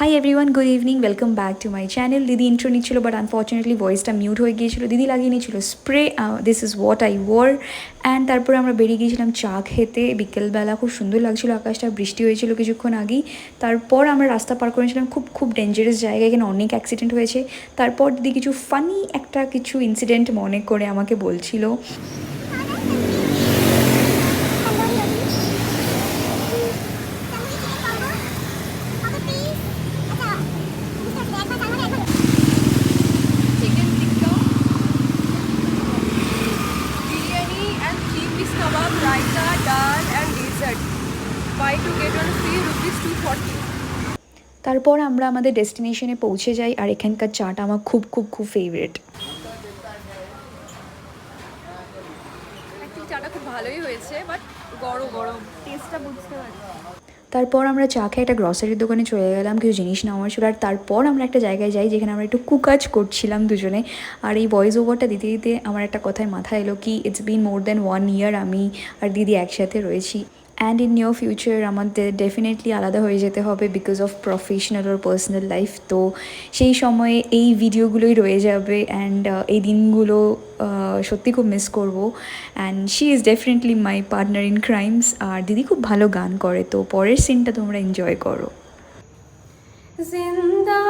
Hi everyone, good evening, welcome back to my channel. দিদি intro নিচ্ছিল, but unfortunately ভয়েসটা mute হয়ে গিয়েছিল। দিদি লাগিয়ে নিয়েছিল spray, this is what I were. And তারপরে আমরা বেরিয়ে গিয়েছিলাম চা খেতে বিকেলবেলা। খুব সুন্দর লাগছিল আকাশটা, বৃষ্টি হয়েছিল কিছুক্ষণ আগেই। তারপর আমরা রাস্তা পার করেছিলাম, খুব খুব ডেঞ্জারাস জায়গা, এখানে অনেক অ্যাক্সিডেন্ট হয়েছে। তারপর দিদি কিছু ফানি কিছু ইনসিডেন্ট মনে করে আমাকে বলছিল। Kebab, raita, dal and dessert. Buy to get one free ₹240. তারপর আমরা আমাদের ডেস্টিনেশনে পৌঁছে যাই, আর এখানকার চাটা আমার খুব খুব খুব ফেভারিট। অ্যাকচুয়ালি চাটা খুব ভালোই হয়েছে, বাট গরম গরম টেস্টটা বুঝতে পারছি। তারপর আমরা চা খেয়ে একটা গ্রসারির দোকানে চলে গেলাম, কিছু জিনিস নেওয়ার ছিল। আর তারপর আমরা একটা জায়গায় যাই যেখানে আমরা একটু কুকাজ করছিলাম দুজনে। আর এই ভয়েস ওভারটা দিতে দিতে আমার একটা কথায় মাথায় এলো কি, ইটস বিন মোর দ্যান 1 ইয়ার আমি আর দিদি একসাথে রয়েছি। অ্যান্ড ইন নিয়ার ফিউচার আমাদের ডেফিনেটলি আলাদা হয়ে যেতে হবে because of professional or personal life. তো সেই সময়ে এই ভিডিওগুলোই রয়ে যাবে, অ্যান্ড এই দিনগুলো সত্যি খুব মিস করবো। And she is definitely my partner in crimes. আর দিদি খুব ভালো গান করে, তো পরের সিনটা তোমরা এনজয় করো। জিন্দা